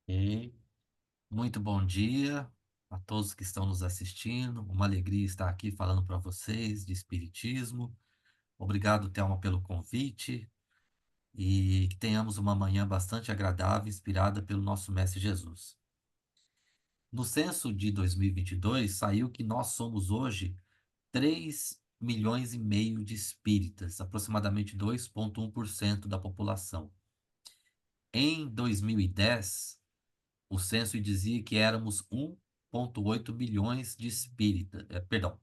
Ok. Muito bom dia a todos que estão nos assistindo. Uma alegria estar aqui falando para vocês de Espiritismo. Obrigado, Thelma, pelo convite e que tenhamos uma manhã bastante agradável, inspirada pelo nosso Mestre Jesus. No censo de 2022, saiu que nós somos hoje 3,5 milhões de espíritas, aproximadamente 2,1% da população. Em 2010, o censo dizia que éramos 1,8 milhões de espíritas, perdão,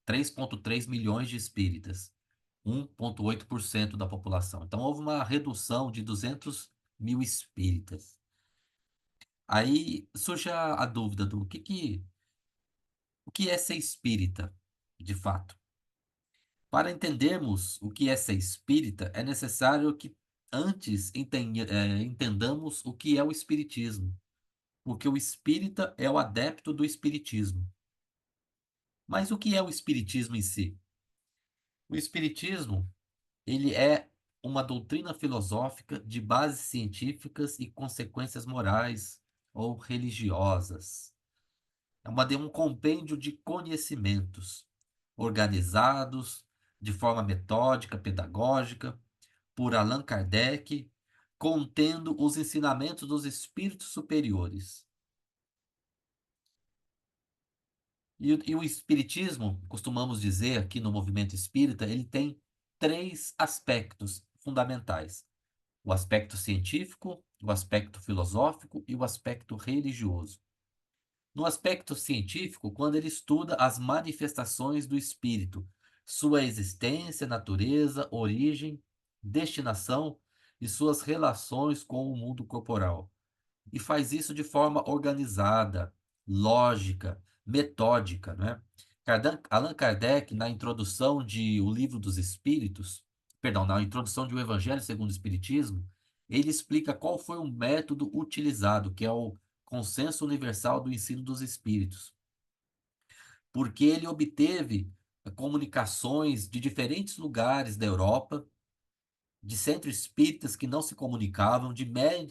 3,3 milhões de espíritas, 1,8% da população. Então houve uma redução de 200 mil espíritas. Aí surge a dúvida do o que é ser espírita, de fato. Para entendermos o que é ser espírita, é necessário que antes entendamos o que é o espiritismo, porque o espírita é o adepto do espiritismo. Mas o que é o espiritismo em si? O espiritismo, ele é uma doutrina filosófica de bases científicas e consequências morais ou religiosas. É um compêndio de conhecimentos organizados de forma metódica, pedagógica, por Allan Kardec, contendo os ensinamentos dos espíritos superiores. E o espiritismo, costumamos dizer aqui no movimento espírita, ele tem três aspectos fundamentais: o aspecto científico, o aspecto filosófico e o aspecto religioso. No aspecto científico, quando ele estuda as manifestações do espírito, sua existência, natureza, origem, destinação e suas relações com o mundo corporal. E faz isso de forma organizada, lógica, metódica, né? Allan Kardec, na introdução de O Livro dos Espíritos, perdão, na introdução de O Evangelho segundo o Espiritismo, ele explica qual foi o método utilizado, que é o Consenso Universal do Ensino dos Espíritos, porque ele obteve comunicações de diferentes lugares da Europa, de centros espíritas que não se comunicavam,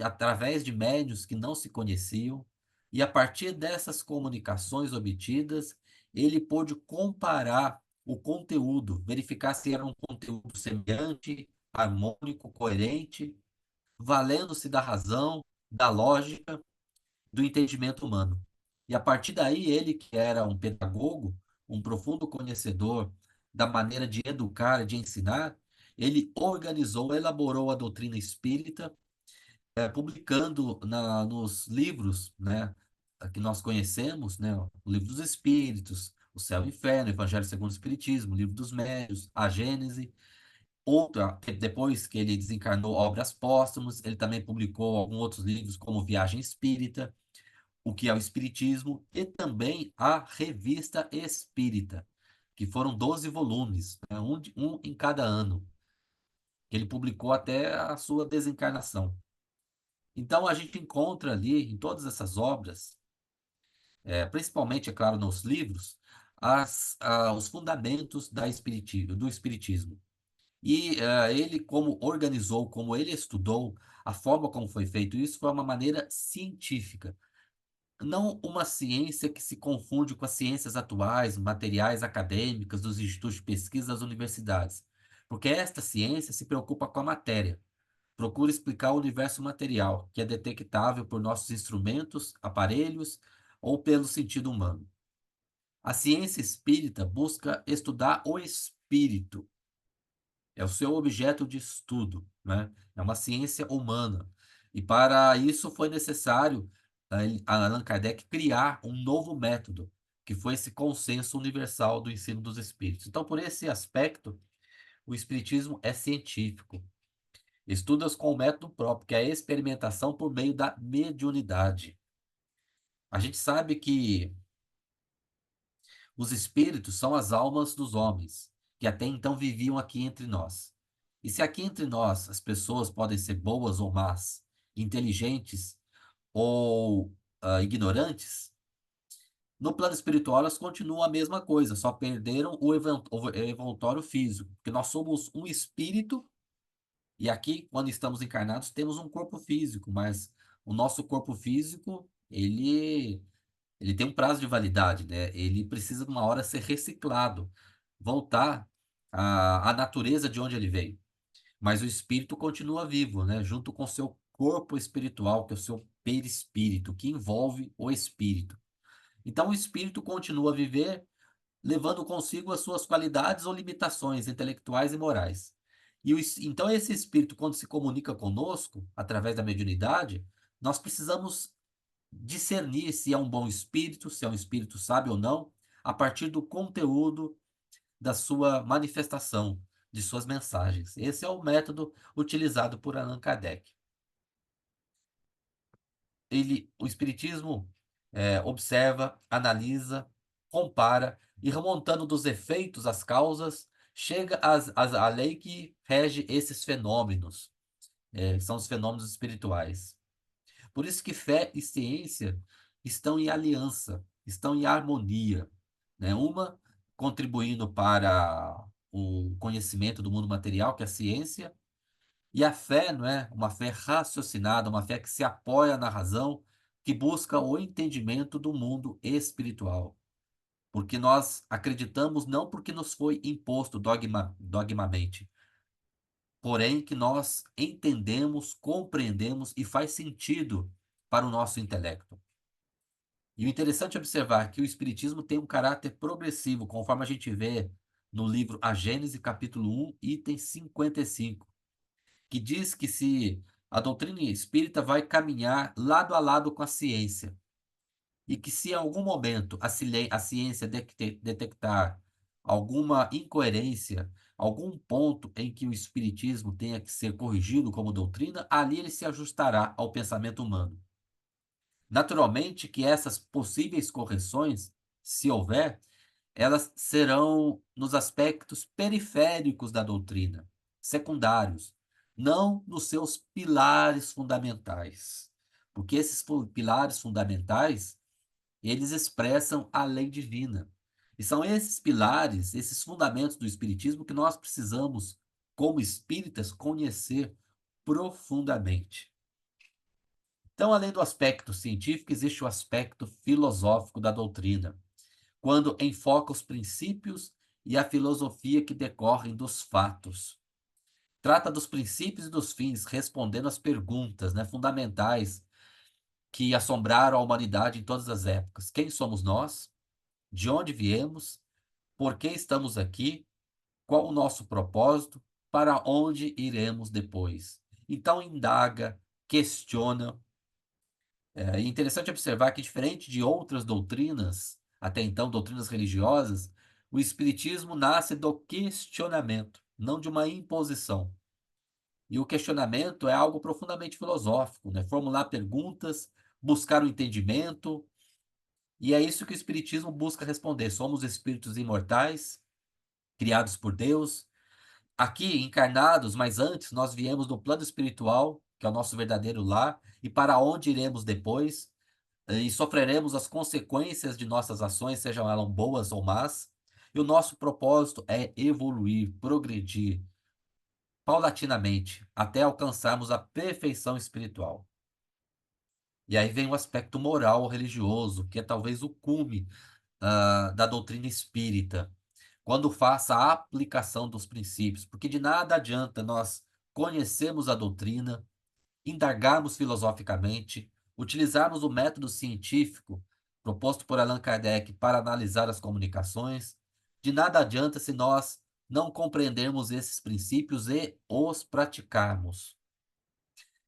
através de médiuns que não se conheciam, e a partir dessas comunicações obtidas, ele pôde comparar o conteúdo, verificar se era um conteúdo semelhante, harmônico, coerente, valendo-se da razão, da lógica, do entendimento humano. E a partir daí, ele, que era um pedagogo, um profundo conhecedor da maneira de educar, de ensinar, ele organizou, elaborou a doutrina espírita, publicando nos livros, né, que nós conhecemos, né, o Livro dos Espíritos, o Céu e o Inferno, o Evangelho segundo o Espiritismo, o Livro dos Médiuns, a Gênese. Depois que ele desencarnou, obras póstumas, ele também publicou alguns outros livros, como Viagem Espírita, o que é o Espiritismo, e também a Revista Espírita, que foram 12 volumes, né, um em cada ano, que ele publicou até a sua desencarnação. Então a gente encontra ali, em todas essas obras, principalmente, é claro, nos livros, os fundamentos do Espiritismo. E ele, como organizou, como ele estudou, a forma como foi feito isso foi uma maneira científica. Não uma ciência que se confunde com as ciências atuais, materiais acadêmicas dos institutos de pesquisa das universidades, porque esta ciência se preocupa com a matéria, procura explicar o universo material, que é detectável por nossos instrumentos, aparelhos ou pelo sentido humano. A ciência espírita busca estudar o espírito, é o seu objeto de estudo, né? É uma ciência humana. E para isso foi necessário Allan Kardec criar um novo método, que foi esse consenso universal do ensino dos espíritos. Então, por esse aspecto, o espiritismo é científico. Estuda-se com o método próprio, que é a experimentação por meio da mediunidade. A gente sabe que os espíritos são as almas dos homens, que até então viviam aqui entre nós. E se aqui entre nós as pessoas podem ser boas ou más, inteligentes ou ignorantes, no plano espiritual elas continuam a mesma coisa, só perderam o envoltório físico, porque nós somos um espírito e aqui, quando estamos encarnados, temos um corpo físico, mas o nosso corpo físico, ele tem um prazo de validade, né? Ele precisa de uma hora ser reciclado, voltar à natureza de onde ele veio. Mas o espírito continua vivo, né? Junto com o seu corpo espiritual, que é o seu perispírito, que envolve o espírito. Então o espírito continua a viver, levando consigo as suas qualidades ou limitações intelectuais e morais. Então esse espírito, quando se comunica conosco, através da mediunidade, nós precisamos discernir se é um bom espírito, se é um espírito sábio ou não, a partir do conteúdo da sua manifestação, de suas mensagens. Esse é o método utilizado por Allan Kardec. O espiritismo observa, analisa, compara e remontando dos efeitos às causas, chega à lei que rege esses fenômenos, são os fenômenos espirituais. Por isso que fé e ciência estão em aliança, estão em harmonia, né? Uma contribuindo para o conhecimento do mundo material, que é a ciência, e a fé, não é? Uma fé raciocinada, uma fé que se apoia na razão, que busca o entendimento do mundo espiritual. Porque nós acreditamos não porque nos foi imposto dogmamente, porém que nós entendemos, compreendemos e faz sentido para o nosso intelecto. E o interessante é observar que o Espiritismo tem um caráter progressivo, conforme a gente vê no livro A Gênese, capítulo 1, item 55, que diz que se a doutrina espírita vai caminhar lado a lado com a ciência, e que se em algum momento a ciência detectar alguma incoerência, algum ponto em que o Espiritismo tenha que ser corrigido como doutrina, ali ele se ajustará ao pensamento humano. Naturalmente que essas possíveis correções, se houver, elas serão nos aspectos periféricos da doutrina, secundários, não nos seus pilares fundamentais. Porque esses pilares fundamentais, eles expressam a lei divina. E são esses pilares, esses fundamentos do Espiritismo que nós precisamos, como espíritas, conhecer profundamente. Então, além do aspecto científico, existe o aspecto filosófico da doutrina, quando enfoca os princípios e a filosofia que decorrem dos fatos. Trata dos princípios e dos fins, respondendo às perguntas, né, fundamentais que assombraram a humanidade em todas as épocas. Quem somos nós? De onde viemos? Por que estamos aqui? Qual o nosso propósito? Para onde iremos depois? Então, indaga, questiona. É interessante observar que, diferente de outras doutrinas, até então doutrinas religiosas, o Espiritismo nasce do questionamento, não de uma imposição. E o questionamento é algo profundamente filosófico, né? Formular perguntas, buscar o entendimento, e é isso que o Espiritismo busca responder. Somos espíritos imortais, criados por Deus, aqui encarnados, mas antes nós viemos do plano espiritual, que é o nosso verdadeiro lar, e para onde iremos depois e sofreremos as consequências de nossas ações, sejam elas boas ou más. E o nosso propósito é evoluir, progredir paulatinamente até alcançarmos a perfeição espiritual. E aí vem o aspecto moral ou religioso, que é talvez o cume da doutrina espírita, quando faça a aplicação dos princípios, porque de nada adianta nós conhecermos a doutrina, indagarmos filosoficamente, utilizarmos o método científico proposto por Allan Kardec para analisar as comunicações, de nada adianta se nós não compreendermos esses princípios e os praticarmos.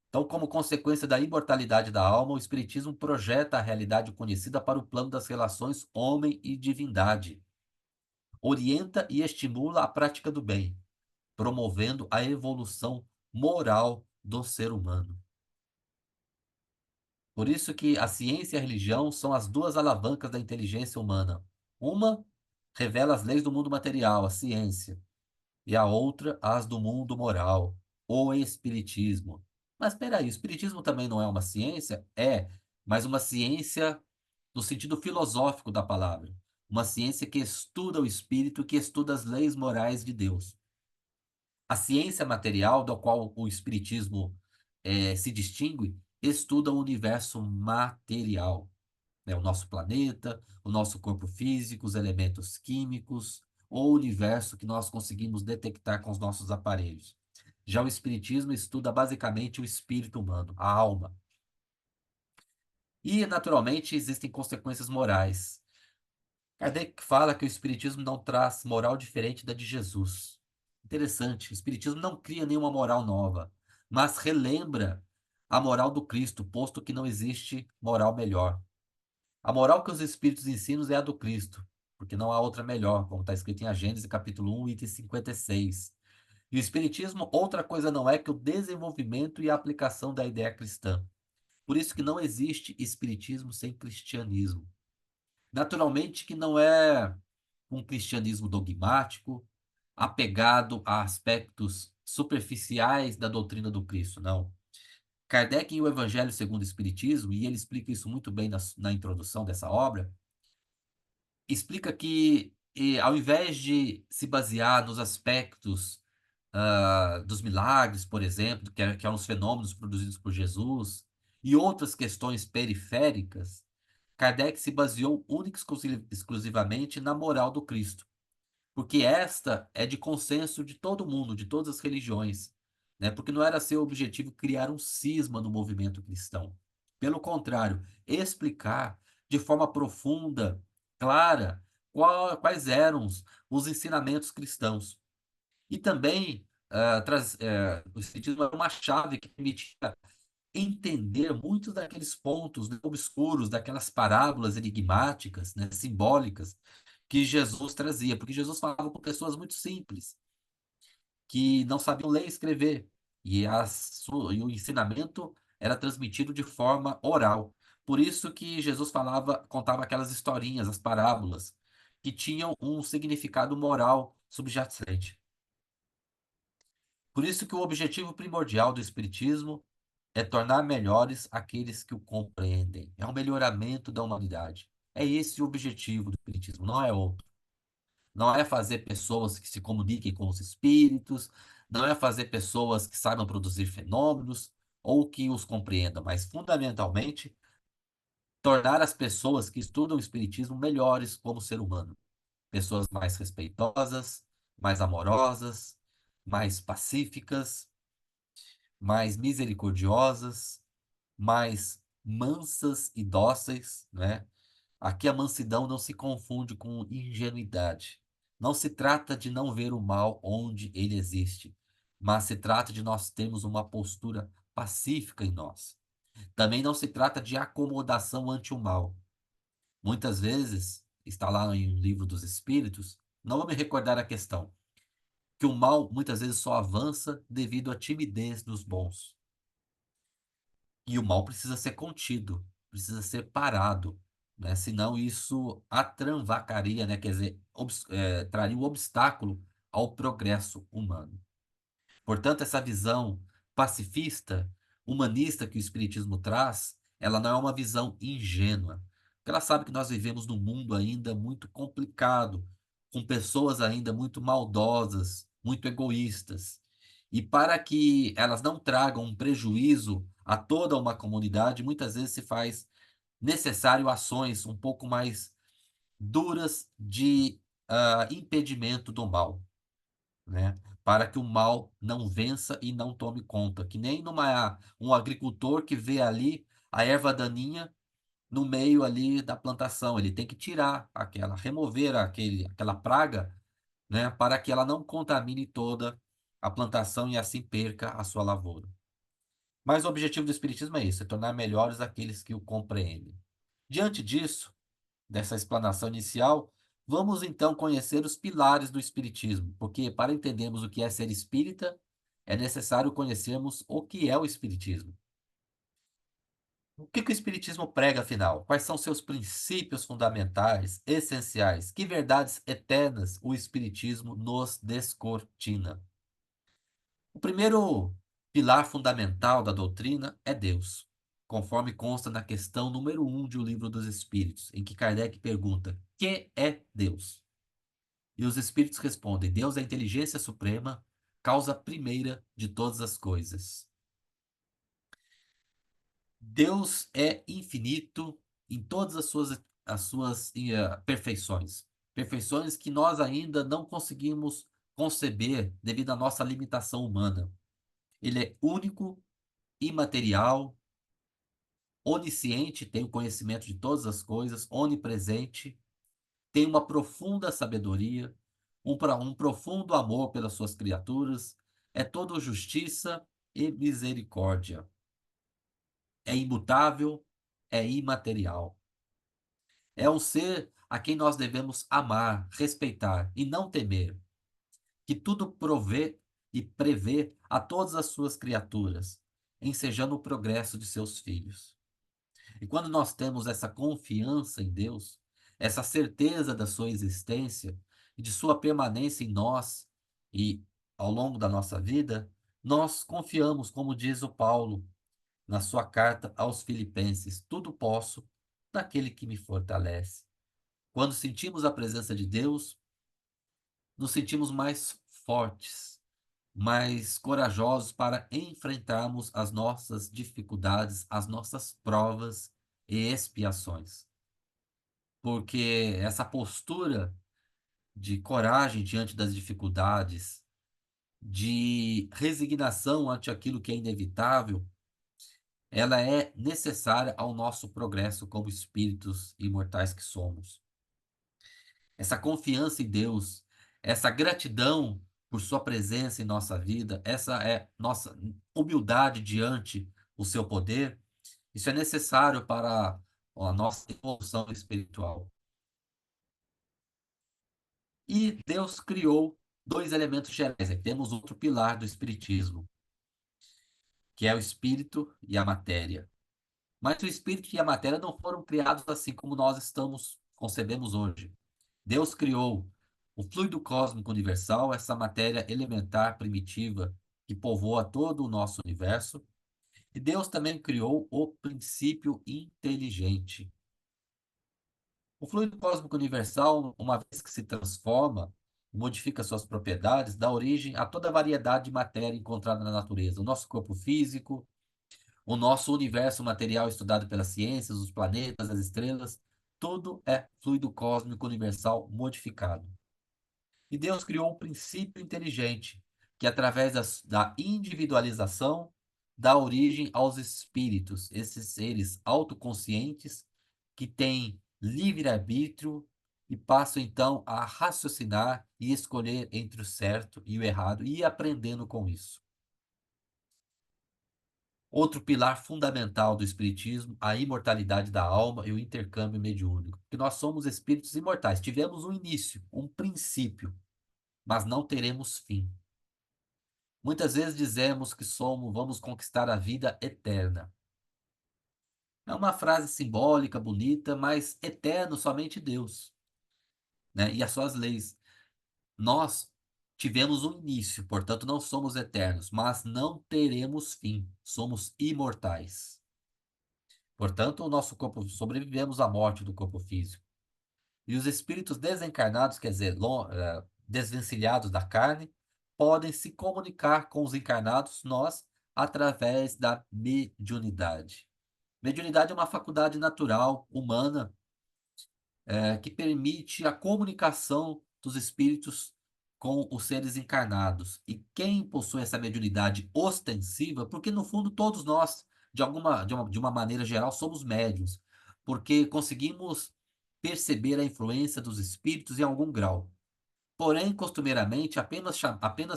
Então, como consequência da imortalidade da alma, o Espiritismo projeta a realidade conhecida para o plano das relações homem e divindade. Orienta e estimula a prática do bem, promovendo a evolução moral do ser humano. Por isso que a ciência e a religião são as duas alavancas da inteligência humana. Uma revela as leis do mundo material, a ciência, e a outra as do mundo moral, o espiritismo. Mas espera aí, o espiritismo também não é uma ciência? É, mas uma ciência no sentido filosófico da palavra. Uma ciência que estuda o espírito, que estuda as leis morais de Deus. A ciência material, da qual o espiritismo se distingue, estuda o universo material, né? O nosso planeta, o nosso corpo físico, os elementos químicos, ou o universo que nós conseguimos detectar com os nossos aparelhos. Já o Espiritismo estuda basicamente o espírito humano, a alma. E, naturalmente, existem consequências morais. Kardec fala que o Espiritismo não traz moral diferente da de Jesus. Interessante, o Espiritismo não cria nenhuma moral nova, mas relembra a moral do Cristo, posto que não existe moral melhor. A moral que os Espíritos ensinam é a do Cristo, porque não há outra melhor, como está escrito em A Gênese, capítulo 1, item 56. E o Espiritismo, outra coisa não é que o desenvolvimento e a aplicação da ideia cristã. Por isso que não existe Espiritismo sem cristianismo. Naturalmente que não é um cristianismo dogmático, apegado a aspectos superficiais da doutrina do Cristo, não. Kardec, em O Evangelho segundo o Espiritismo, e ele explica isso muito bem na introdução dessa obra, explica que, ao invés de se basear nos aspectos dos milagres, por exemplo, que eram os fenômenos produzidos por Jesus, e outras questões periféricas, Kardec se baseou única e exclusivamente na moral do Cristo, porque esta é de consenso de todo mundo, de todas as religiões, né? Porque não era seu objetivo criar um cisma no movimento cristão. Pelo contrário, explicar de forma profunda, clara, quais eram os ensinamentos cristãos. E também o Espiritismo era uma chave que permitia entender muitos daqueles pontos, né, obscuros, daquelas parábolas enigmáticas, né, simbólicas, que Jesus trazia, porque Jesus falava com pessoas muito simples, que não sabiam ler e escrever, e o ensinamento era transmitido de forma oral. Por isso que Jesus falava, contava aquelas historinhas, as parábolas, que tinham um significado moral subjacente. Por isso que o objetivo primordial do Espiritismo é tornar melhores aqueles que o compreendem. É o melhoramento da humanidade. É esse o objetivo do Espiritismo, não é outro. Não é fazer pessoas que se comuniquem com os espíritos, não é fazer pessoas que saibam produzir fenômenos ou que os compreendam, mas fundamentalmente tornar as pessoas que estudam o Espiritismo melhores como ser humano. Pessoas mais respeitosas, mais amorosas, mais pacíficas, mais misericordiosas, mais mansas e dóceis, né? Aqui a mansidão não se confunde com ingenuidade. Não se trata de não ver o mal onde ele existe, mas se trata de nós termos uma postura pacífica em nós. Também não se trata de acomodação ante o mal. Muitas vezes, está lá em um livro dos Espíritos, não vou me recordar a questão, que o mal muitas vezes só avança devido à timidez dos bons. E o mal precisa ser contido, precisa ser parado, né? Senão isso atranvacaria, né? Quer dizer, traria um obstáculo ao progresso humano. Portanto, essa visão pacifista, humanista que o Espiritismo traz, ela não é uma visão ingênua. Porque ela sabe que nós vivemos num mundo ainda muito complicado, com pessoas ainda muito maldosas, muito egoístas. E para que elas não tragam um prejuízo a toda uma comunidade, muitas vezes se faz necessário ações um pouco mais duras de impedimento do mal, né? Para que o mal não vença e não tome conta. Que nem um agricultor que vê ali a erva daninha no meio ali da plantação. Ele tem que tirar remover aquela praga, né? Para que ela não contamine toda a plantação e assim perca a sua lavoura. Mas o objetivo do Espiritismo é isso, é tornar melhores aqueles que o compreendem. Diante disso, dessa explanação inicial, vamos então conhecer os pilares do Espiritismo, porque para entendermos o que é ser espírita, é necessário conhecermos o que é o Espiritismo. O que que o Espiritismo prega, afinal? Quais são seus princípios fundamentais, essenciais? Que verdades eternas o Espiritismo nos descortina? O primeiro pilar fundamental da doutrina é Deus, conforme consta na questão número 1 de O Livro dos Espíritos, em que Kardec pergunta: que é Deus? E os espíritos respondem: Deus é a inteligência suprema, causa primeira de todas as coisas. Deus é infinito em todas perfeições. Perfeições que nós ainda não conseguimos conceber devido à nossa limitação humana. Ele é único, imaterial, onisciente, tem o conhecimento de todas as coisas, onipresente, tem uma profunda sabedoria, um profundo amor pelas suas criaturas, é todo justiça e misericórdia. É imutável, é imaterial. É um ser a quem nós devemos amar, respeitar e não temer, que tudo provê e prevê a todas as suas criaturas, ensejando o progresso de seus filhos. E quando nós temos essa confiança em Deus, essa certeza da sua existência e de sua permanência em nós e ao longo da nossa vida, nós confiamos, como diz o Paulo na sua carta aos Filipenses, tudo posso naquele que me fortalece. Quando sentimos a presença de Deus, nos sentimos mais fortes, mais corajosos para enfrentarmos as nossas dificuldades, as nossas provas e expiações. Porque essa postura de coragem diante das dificuldades, de resignação ante aquilo que é inevitável, ela é necessária ao nosso progresso como espíritos imortais que somos. Essa confiança em Deus, essa gratidão por sua presença em nossa vida, essa é nossa humildade diante o seu poder, isso é necessário para a nossa evolução espiritual. E Deus criou dois elementos gerais. Aqui temos outro pilar do espiritismo, que é o espírito e a matéria. Mas o espírito e a matéria não foram criados assim como nós concebemos hoje. Deus criou o fluido cósmico universal, essa matéria elementar primitiva que povoa todo o nosso universo, e Deus também criou o princípio inteligente. O fluido cósmico universal, uma vez que se transforma, modifica suas propriedades, dá origem a toda a variedade de matéria encontrada na natureza. O nosso corpo físico, o nosso universo material estudado pelas ciências, os planetas, as estrelas, tudo é fluido cósmico universal modificado. E Deus criou um princípio inteligente, que através da individualização dá origem aos espíritos, esses seres autoconscientes que têm livre-arbítrio e passam então a raciocinar e escolher entre o certo e o errado e ir aprendendo com isso. Outro pilar fundamental do espiritismo, a imortalidade da alma e o intercâmbio mediúnico. Que nós somos espíritos imortais. Tivemos um início, um princípio, mas não teremos fim. Muitas vezes dizemos que vamos conquistar a vida eterna. É uma frase simbólica, bonita, mas eterno somente Deus, né? E as suas leis. Nós tivemos um início, portanto não somos eternos, mas não teremos fim. Somos imortais. Portanto, o nosso corpo sobrevivemos à morte do corpo físico. E os espíritos desencarnados, quer dizer, desvencilhados da carne, podem se comunicar com os encarnados, nós, através da mediunidade. Mediunidade é uma faculdade natural, humana, que permite a comunicação dos espíritos com os seres encarnados. E quem possui essa mediunidade ostensiva, porque no fundo todos nós, de uma maneira geral, somos médiuns, porque conseguimos perceber a influência dos espíritos em algum grau. Porém, costumeiramente, apenas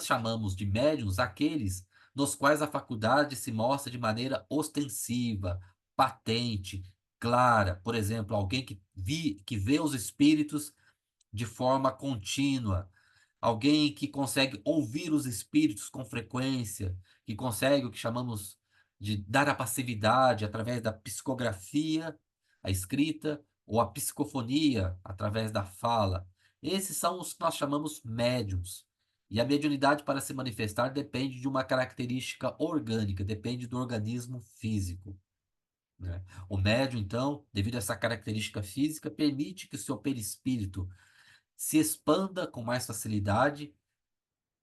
chamamos de médiuns aqueles nos quais a faculdade se mostra de maneira ostensiva, patente, clara. Por exemplo, alguém que vê os espíritos de forma contínua, alguém que consegue ouvir os espíritos com frequência, que consegue o que chamamos de dar a passividade através da psicografia, a escrita, ou a psicofonia através da fala. Esses são os que nós chamamos médiums. E a mediunidade, para se manifestar, depende de uma característica orgânica, depende do organismo físico, né? O médium, então, devido a essa característica física, permite que o seu perispírito se expanda com mais facilidade.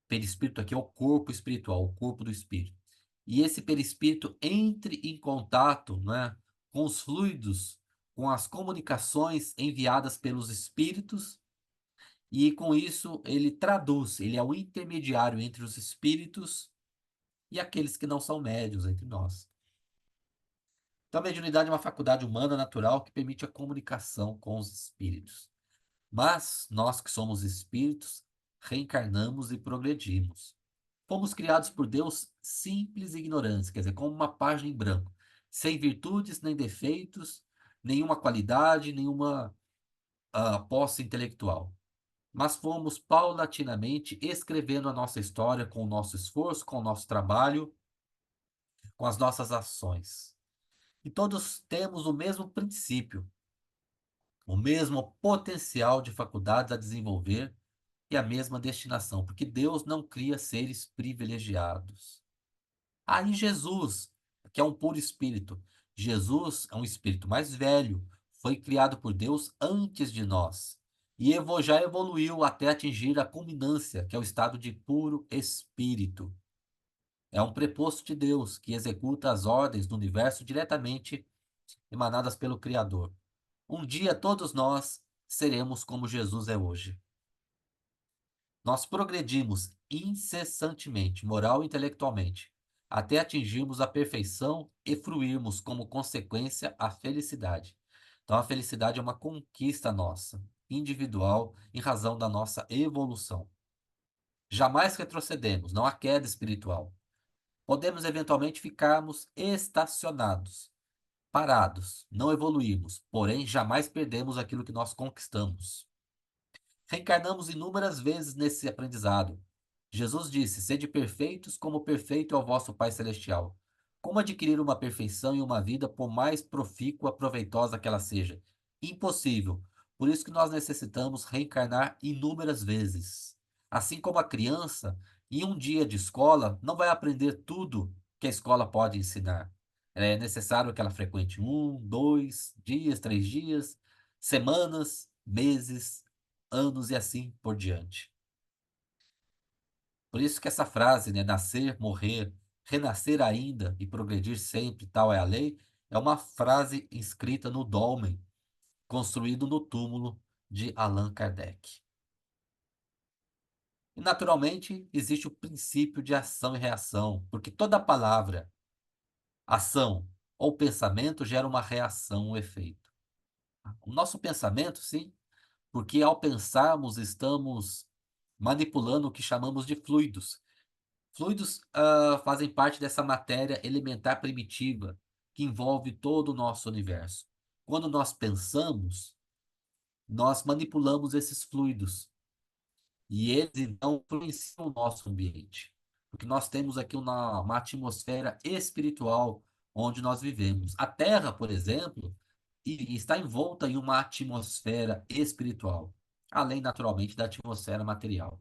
Perispírito aqui é o corpo espiritual, o corpo do espírito. e esse perispírito entre em contato, né, com os fluidos, com as comunicações enviadas pelos espíritos, e com isso ele traduz, ele é o intermediário entre os espíritos e aqueles que não são médios entre nós. Então, a mediunidade é uma faculdade humana natural que permite a comunicação com os espíritos. Mas nós que somos espíritos, reencarnamos e progredimos. Fomos criados por Deus simples e ignorantes, quer dizer, como uma página em branco, sem virtudes nem defeitos, nenhuma qualidade, nenhuma posse intelectual. Mas fomos paulatinamente escrevendo a nossa história com o nosso esforço, com o nosso trabalho, com as nossas ações. E todos temos o mesmo princípio, o mesmo potencial de faculdades a desenvolver e a mesma destinação, porque Deus não cria seres privilegiados. Aí Jesus, que é um puro espírito, Jesus é um espírito mais velho, foi criado por Deus antes de nós. E já evoluiu até atingir a culminância, que é o estado de puro espírito. É um preposto de Deus que executa as ordens do universo diretamente emanadas pelo Criador. Um dia todos nós seremos como Jesus é hoje. Nós progredimos incessantemente, moral e intelectualmente, até atingirmos a perfeição e fruirmos como consequência a felicidade. Então, a felicidade é uma conquista nossa, individual, em razão da nossa evolução. Jamais retrocedemos, não há queda espiritual. Podemos eventualmente ficarmos estacionados, parados, não evoluirmos, porém jamais perdemos aquilo que nós conquistamos. Reencarnamos inúmeras vezes nesse aprendizado. Jesus disse: Sede perfeitos, como perfeito é o vosso Pai Celestial. Como adquirir uma perfeição em uma vida, por mais profícua, proveitosa que ela seja? Impossível. Por isso que nós necessitamos reencarnar inúmeras vezes. Assim como a criança, em um dia de escola, não vai aprender tudo que a escola pode ensinar. É necessário que ela frequente 1, 2 dias, 3 dias, semanas, meses, anos e assim por diante. Por isso que essa frase, né, nascer, morrer, renascer ainda e progredir sempre, tal é a lei, é uma frase inscrita no dolmen, construído no túmulo de Allan Kardec. E, naturalmente, existe o princípio de ação e reação, porque toda palavra, ação ou pensamento gera uma reação, um efeito. O nosso pensamento, sim, porque ao pensarmos estamos manipulando o que chamamos de fluidos. Fluidos fazem parte dessa matéria elementar primitiva que envolve todo o nosso universo. Quando nós pensamos, nós manipulamos esses fluidos e eles então influenciam o nosso ambiente. Porque nós temos aqui uma atmosfera espiritual onde nós vivemos. A Terra, por exemplo, está envolta em uma atmosfera espiritual, além naturalmente da atmosfera material.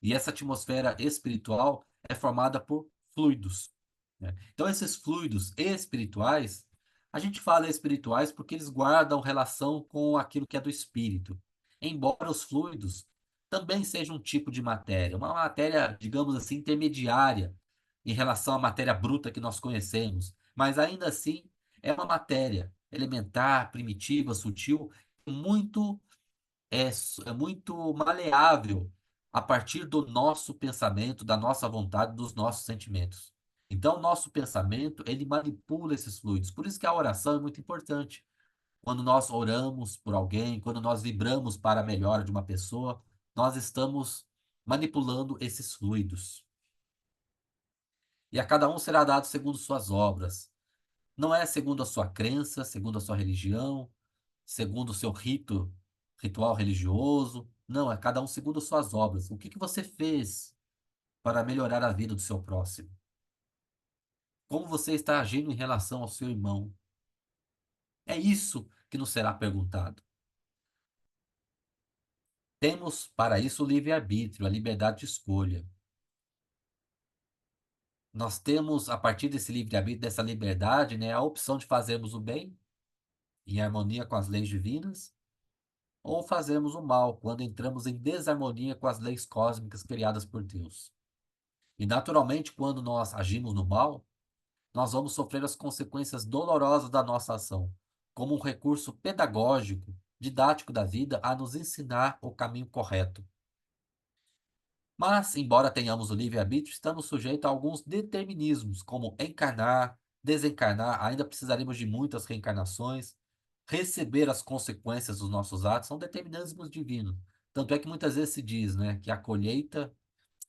E essa atmosfera espiritual é formada por fluidos, né? Então, esses fluidos espirituais, a gente fala espirituais porque eles guardam relação com aquilo que é do espírito. Embora os fluidos também sejam um tipo de matéria, uma matéria, digamos assim, intermediária em relação à matéria bruta que nós conhecemos, mas ainda assim é uma matéria elementar, primitiva, sutil, muito é muito maleável a partir do nosso pensamento, da nossa vontade, dos nossos sentimentos. Então, o nosso pensamento, ele manipula esses fluidos. Por isso que a oração é muito importante. Quando nós oramos por alguém, quando nós vibramos para a melhora de uma pessoa, nós estamos manipulando esses fluidos. E a cada um será dado segundo suas obras. Não é segundo a sua crença, segundo a sua religião, segundo o seu ritual religioso. Não, é cada um segundo suas obras. O que que você fez para melhorar a vida do seu próximo? Como você está agindo em relação ao seu irmão? É isso que nos será perguntado. Temos para isso o livre-arbítrio, a liberdade de escolha. Nós temos, a partir desse livre-arbítrio, dessa liberdade, né, a opção de fazermos o bem, em harmonia com as leis divinas, ou fazermos o mal, quando entramos em desarmonia com as leis cósmicas criadas por Deus. E naturalmente, quando nós agimos no mal, nós vamos sofrer as consequências dolorosas da nossa ação, como um recurso pedagógico, didático da vida a nos ensinar o caminho correto. Mas, embora tenhamos o livre-arbítrio, estamos sujeitos a alguns determinismos, como encarnar, desencarnar, ainda precisaríamos de muitas reencarnações, receber as consequências dos nossos atos, são determinismos divinos. Tanto é que muitas vezes se diz, né, que a colheita,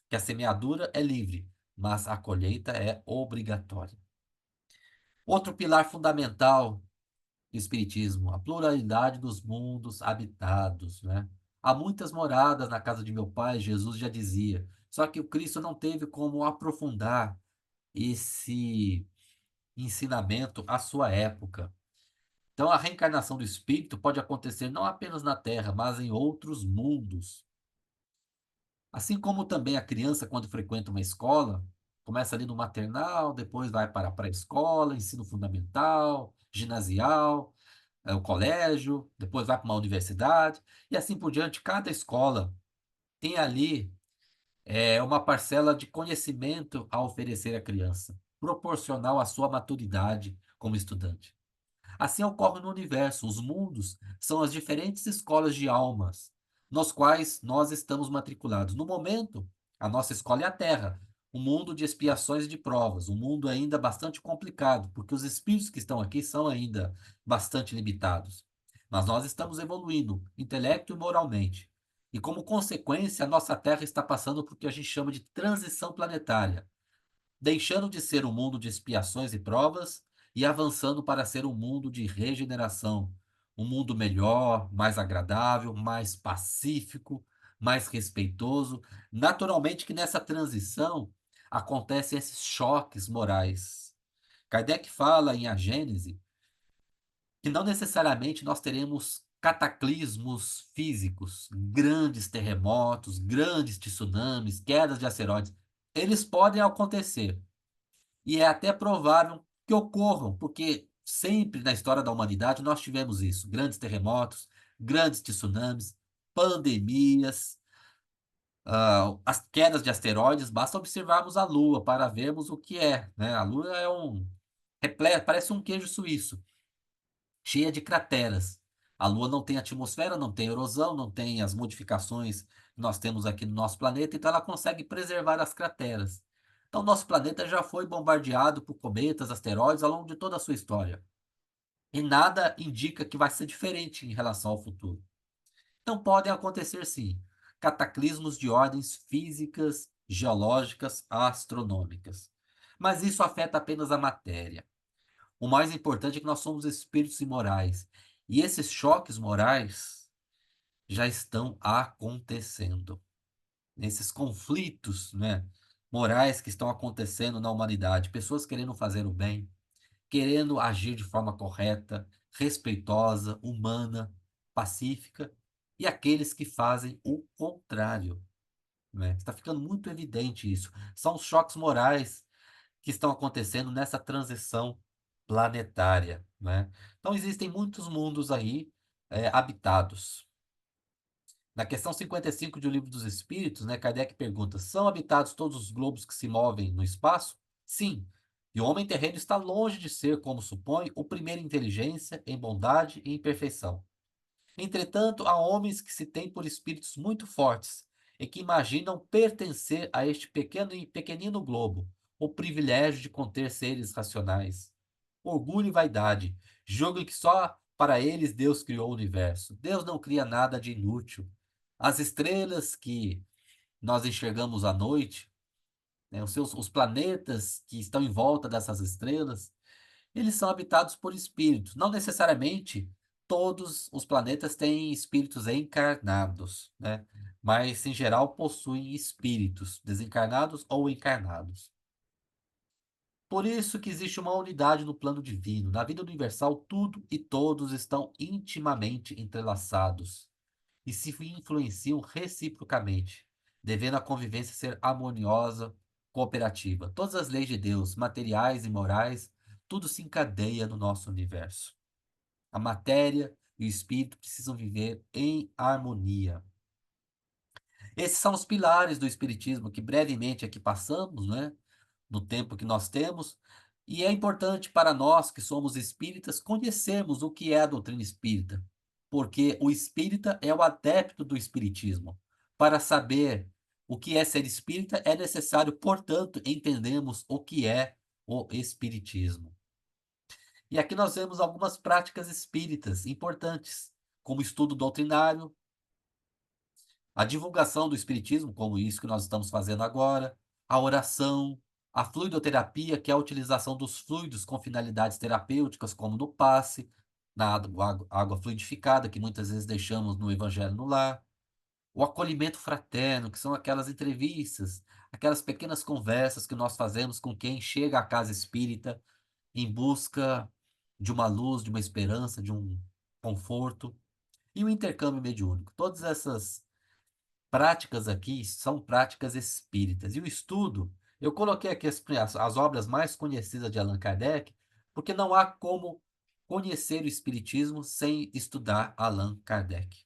que a semeadura é livre, mas a colheita é obrigatória. Outro pilar fundamental do Espiritismo, a pluralidade dos mundos habitados, né? Há muitas moradas na casa de meu pai, Jesus já dizia. Só que o Cristo não teve como aprofundar esse ensinamento à sua época. Então, a reencarnação do espírito pode acontecer não apenas na Terra, mas em outros mundos. Assim como também a criança, quando frequenta uma escola, começa ali no maternal, depois vai para a pré-escola, ensino fundamental, ginasial, o colégio, depois vai para uma universidade, e assim por diante. Cada escola tem ali uma parcela de conhecimento a oferecer à criança, proporcional à sua maturidade como estudante. Assim ocorre no universo. Os mundos são as diferentes escolas de almas, nos quais nós estamos matriculados. No momento, a nossa escola é a Terra, um mundo de expiações e de provas, um mundo ainda bastante complicado, porque os espíritos que estão aqui são ainda bastante limitados. Mas nós estamos evoluindo, intelecto e moralmente. E como consequência, a nossa Terra está passando por o que a gente chama de transição planetária, deixando de ser um mundo de expiações e provas e avançando para ser um mundo de regeneração, um mundo melhor, mais agradável, mais pacífico, mais respeitoso. Naturalmente que nessa transição acontecem esses choques morais. Kardec fala em A Gênese que não necessariamente nós teremos cataclismos físicos, grandes terremotos, grandes tsunamis, quedas de asteroides. Eles podem acontecer, e é até provável que ocorram, porque sempre na história da humanidade nós tivemos isso: grandes terremotos, grandes tsunamis, pandemias, as quedas de asteroides. Basta observarmos a Lua para vermos o que é, né? A Lua é repleto, parece um queijo suíço, cheia de crateras. A Lua não tem atmosfera, não tem erosão, não tem as modificações que nós temos aqui no nosso planeta, então ela consegue preservar as crateras. Então, nosso planeta já foi bombardeado por cometas, asteroides ao longo de toda a sua história. E nada indica que vai ser diferente em relação ao futuro. Então, podem acontecer sim cataclismos de ordens físicas, geológicas, astronômicas. Mas isso afeta apenas a matéria. O mais importante é que nós somos espíritos imorais. E esses choques morais já estão acontecendo. Esses conflitos, né, morais que estão acontecendo na humanidade. Pessoas querendo fazer o bem, querendo agir de forma correta, respeitosa, humana, pacífica. E aqueles que fazem o contrário, né? Está ficando muito evidente isso. São os choques morais que estão acontecendo nessa transição planetária, né? Então existem muitos mundos aí habitados. Na questão 55 de O Livro dos Espíritos, né, Kardec pergunta: são habitados todos os globos que se movem no espaço? Sim. E o homem terreno está longe de ser, como supõe, o primeiro em inteligência, em bondade e em perfeição. Entretanto, há homens que se têm por espíritos muito fortes e que imaginam pertencer a este pequeno e pequenino globo, o privilégio de conter seres racionais. Orgulho e vaidade julgam que só para eles Deus criou o universo. Deus não cria nada de inútil. As estrelas que nós enxergamos à noite, né, os planetas que estão em volta dessas estrelas, eles são habitados por espíritos. Não necessariamente todos os planetas têm espíritos encarnados, né? Mas, em geral, possuem espíritos, desencarnados ou encarnados. Por isso que existe uma unidade no plano divino. Na vida universal, tudo e todos estão intimamente entrelaçados e se influenciam reciprocamente, devendo a convivência ser harmoniosa, cooperativa. Todas as leis de Deus, materiais e morais, tudo se encadeia no nosso universo. A matéria e o espírito precisam viver em harmonia. Esses são os pilares do Espiritismo que brevemente aqui passamos, né? No tempo que nós temos. E é importante para nós que somos espíritas conhecermos o que é a doutrina espírita, porque o espírita é o adepto do espiritismo. Para saber o que é ser espírita, é necessário, portanto, entendermos o que é o espiritismo. E aqui nós vemos algumas práticas espíritas importantes, como o estudo doutrinário, a divulgação do espiritismo, como isso que nós estamos fazendo agora, a oração, a fluidoterapia, que é a utilização dos fluidos com finalidades terapêuticas, como no passe, na água fluidificada, que muitas vezes deixamos no Evangelho no Lar, o acolhimento fraterno, que são aquelas entrevistas, aquelas pequenas conversas que nós fazemos com quem chega à casa espírita em busca de uma luz, de uma esperança, de um conforto, e o intercâmbio mediúnico. Todas essas práticas aqui são práticas espíritas. E o estudo, eu coloquei aqui as obras mais conhecidas de Allan Kardec, porque não há como conhecer o espiritismo sem estudar Allan Kardec.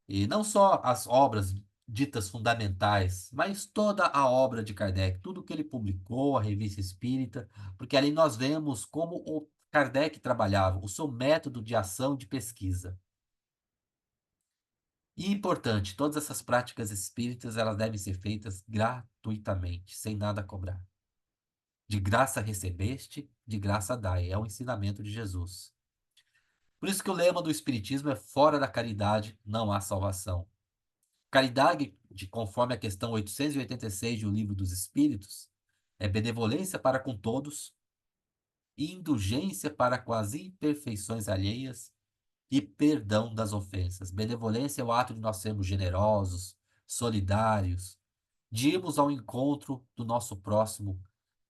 E não só as obras ditas fundamentais, mas toda a obra de Kardec, tudo que ele publicou, a Revista Espírita, porque ali nós vemos como o Kardec trabalhava, o seu método de ação de pesquisa. E importante, todas essas práticas espíritas, elas devem ser feitas gratuitamente, sem nada cobrar. De graça recebeste, de graça dai. É o ensinamento de Jesus. Por isso que o lema do espiritismo é fora da caridade não há salvação. Caridade, conforme a questão 886 do Livro dos Espíritos, é benevolência para com todos e indulgência para com as imperfeições alheias e perdão das ofensas. Benevolência é o ato de nós sermos generosos, solidários, de irmos ao encontro do nosso próximo,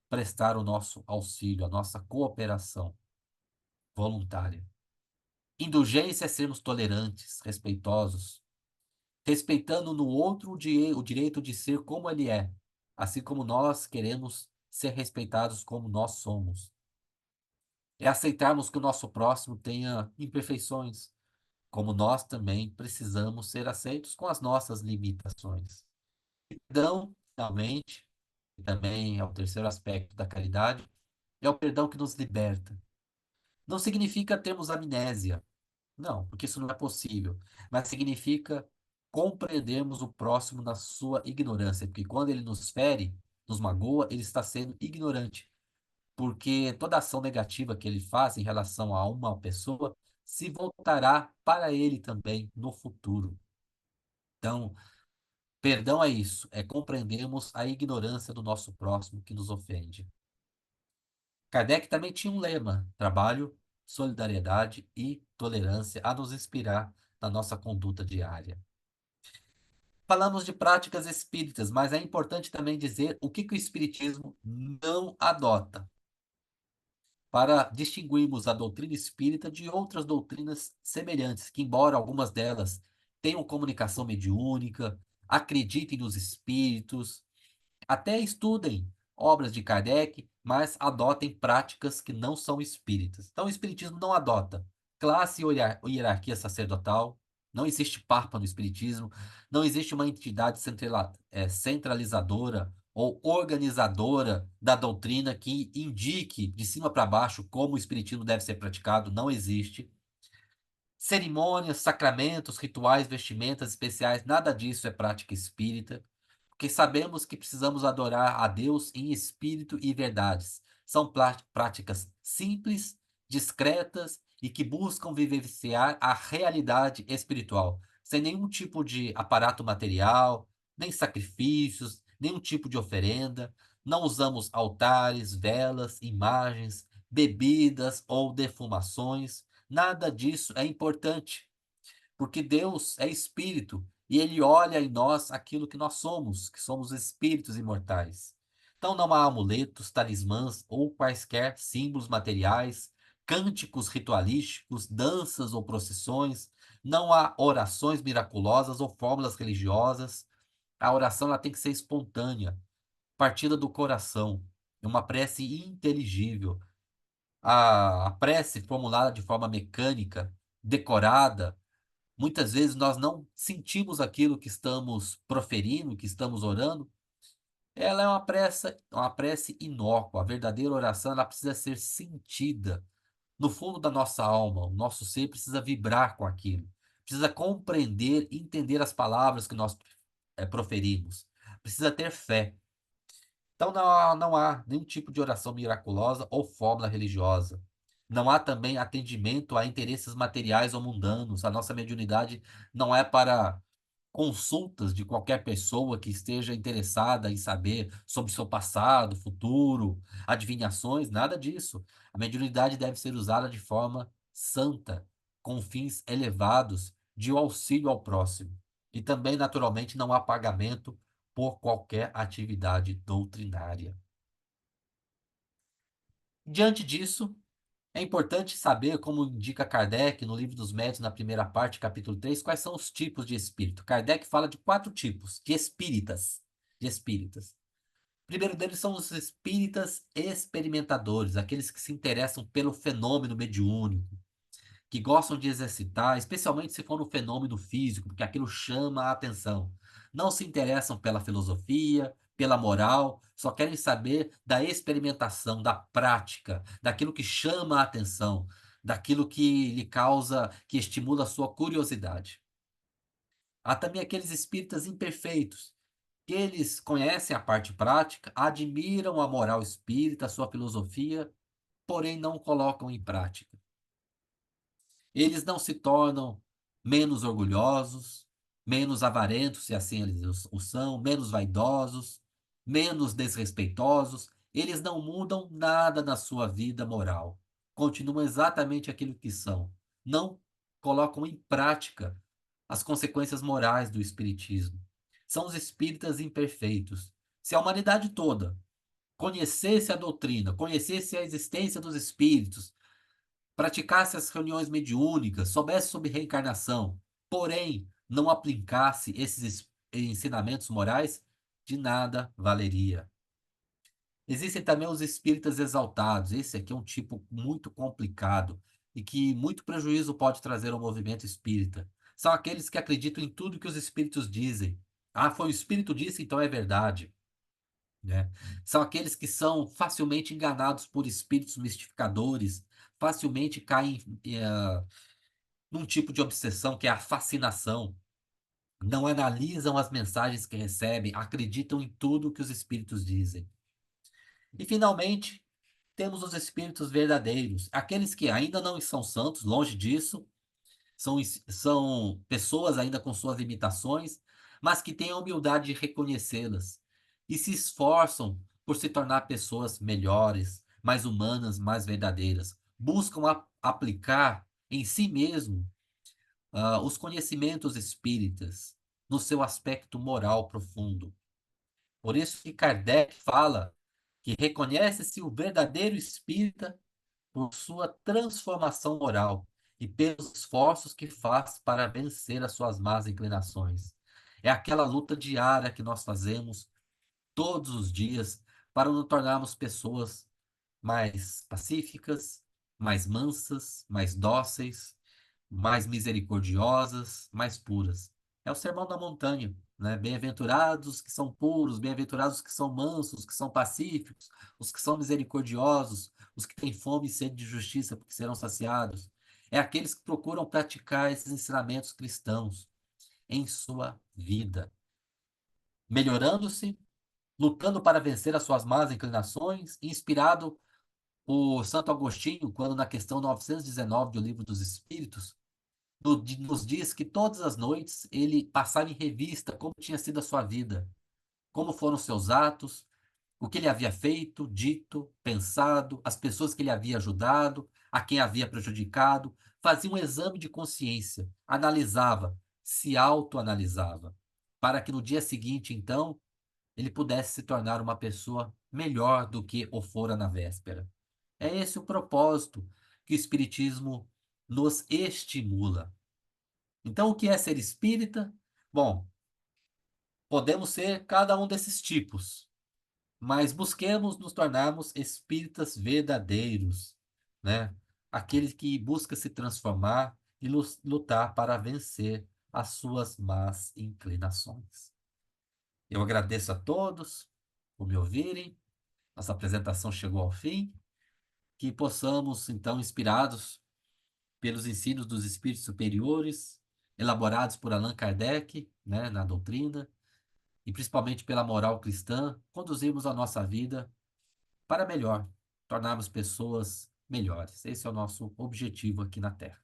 prestar o nosso auxílio, a nossa cooperação voluntária. Indulgência é sermos tolerantes, respeitosos, respeitando no outro o direito de ser como ele é, assim como nós queremos ser respeitados como nós somos. É aceitarmos que o nosso próximo tenha imperfeições, como nós também precisamos ser aceitos com as nossas limitações. Perdão, finalmente, e também é o terceiro aspecto da caridade, é o perdão que nos liberta. Não significa termos amnésia, não, porque isso não é possível, mas significa compreendermos o próximo na sua ignorância, porque quando ele nos fere, nos magoa, ele está sendo ignorante, porque toda ação negativa que ele faz em relação a uma pessoa se voltará para ele também no futuro. Então, perdão é isso, é compreendermos a ignorância do nosso próximo que nos ofende. Kardec também tinha um lema: trabalho, solidariedade e tolerância, a nos inspirar na nossa conduta diária. Falamos de práticas espíritas, mas é importante também dizer o que o espiritismo não adota, para distinguirmos a doutrina espírita de outras doutrinas semelhantes, que, embora algumas delas tenham comunicação mediúnica, acreditem nos espíritos, até estudem obras de Kardec, mas adotem práticas que não são espíritas. Então, o espiritismo não adota classe ou hierarquia sacerdotal, não existe papa no espiritismo, não existe uma entidade centralizadora ou organizadora da doutrina que indique de cima para baixo como o espiritismo deve ser praticado, não existe. Cerimônias, sacramentos, rituais, vestimentas especiais, nada disso é prática espírita, porque sabemos que precisamos adorar a Deus em espírito e verdades. São práticas simples, discretas e que buscam vivenciar a realidade espiritual, sem nenhum tipo de aparato material, nem sacrifícios, nenhum tipo de oferenda. Não usamos altares, velas, imagens, bebidas ou defumações. Nada disso é importante, porque Deus é espírito e ele olha em nós aquilo que somos espíritos imortais. Então não há amuletos, talismãs ou quaisquer símbolos materiais, cânticos ritualísticos, danças ou procissões, não há orações miraculosas ou fórmulas religiosas. A oração ela tem que ser espontânea, partida do coração, é uma prece inteligível. A prece formulada de forma mecânica, decorada, Muitas vezes nós não sentimos aquilo que estamos proferindo, que estamos orando. Ela é uma prece inócua. A verdadeira oração, ela precisa ser sentida no fundo da nossa alma. O nosso ser precisa vibrar com aquilo. Precisa compreender, entender as palavras que nós proferimos. Precisa ter fé. Então não há nenhum tipo de oração miraculosa ou fórmula religiosa. Não há também atendimento a interesses materiais ou mundanos. A nossa mediunidade não é para consultas de qualquer pessoa que esteja interessada em saber sobre seu passado, futuro, adivinhações, nada disso. A mediunidade deve ser usada de forma santa, com fins elevados de auxílio ao próximo. E também, naturalmente, não há pagamento por qualquer atividade doutrinária. Diante disso, é importante saber, como indica Kardec no Livro dos Médiuns, na primeira parte, capítulo 3, quais são os tipos de espírito. Kardec fala de 4 tipos de espíritas. De espíritas. O primeiro deles são os espíritas experimentadores, aqueles que se interessam pelo fenômeno mediúnico, que gostam de exercitar, especialmente se for um fenômeno físico, porque aquilo chama a atenção. Não se interessam pela filosofia, pela moral, só querem saber da experimentação, da prática, daquilo que chama a atenção, daquilo que lhe causa, que estimula a sua curiosidade. Há também aqueles espíritas imperfeitos, que eles conhecem a parte prática, admiram a moral espírita, a sua filosofia, porém não colocam em prática. Eles não se tornam menos orgulhosos, menos avarentos, se assim eles o são, menos vaidosos, menos desrespeitosos. Eles não mudam nada na sua vida moral. Continuam exatamente aquilo que são. Não colocam em prática as consequências morais do espiritismo. São os espíritas imperfeitos. Se a humanidade toda conhecesse a doutrina, conhecesse a existência dos espíritos, praticasse as reuniões mediúnicas, soubesse sobre reencarnação, porém não aplicasse esses ensinamentos morais, de nada valeria. Existem também os espíritas exaltados. Esse aqui é um tipo muito complicado e que muito prejuízo pode trazer ao movimento espírita. São aqueles que acreditam em tudo que os espíritos dizem. Ah, foi o espírito disse, então é verdade, né? São aqueles que são facilmente enganados por espíritos mistificadores, facilmente caem num tipo de obsessão que é a fascinação. Não analisam as mensagens que recebem, acreditam em tudo que os espíritos dizem. E, finalmente, temos os espíritos verdadeiros, aqueles que ainda não são santos, longe disso, são pessoas ainda com suas limitações, mas que têm a humildade de reconhecê-las e se esforçam por se tornar pessoas melhores, mais humanas, mais verdadeiras. Buscam aplicar em si mesmo os conhecimentos espíritas no seu aspecto moral profundo. Por isso que Kardec fala que reconhece-se o verdadeiro espírita por sua transformação moral e pelos esforços que faz para vencer as suas más inclinações. É aquela luta diária que nós fazemos todos os dias para nos tornarmos pessoas mais pacíficas, mais mansas, mais dóceis, mais misericordiosas, mais puras. É o sermão da montanha, né? Bem-aventurados que são puros, bem-aventurados que são mansos, que são pacíficos, os que são misericordiosos, os que têm fome e sede de justiça, porque serão saciados. É aqueles que procuram praticar esses ensinamentos cristãos em sua vida, melhorando-se, lutando para vencer as suas más inclinações, inspirado por Santo Agostinho, quando na questão 919 do Livro dos Espíritos, nos diz que todas as noites ele passava em revista como tinha sido a sua vida, como foram seus atos, o que ele havia feito, dito, pensado, as pessoas que ele havia ajudado, a quem havia prejudicado, fazia um exame de consciência, analisava, se autoanalisava, para que no dia seguinte, então, ele pudesse se tornar uma pessoa melhor do que o fora na véspera. É esse o propósito que o Espiritismo nos estimula. Então, o que é ser espírita? Bom, podemos ser cada um desses tipos, mas busquemos nos tornarmos espíritas verdadeiros, né? Aquele que busca se transformar e lutar para vencer as suas más inclinações. Eu agradeço a todos por me ouvirem. Nossa apresentação chegou ao fim. Que possamos, então, inspirados pelos ensinos dos espíritos superiores, elaborados por Allan Kardec, né, na doutrina, e principalmente pela moral cristã, conduzirmos a nossa vida para melhor, tornarmos pessoas melhores. Esse é o nosso objetivo aqui na Terra.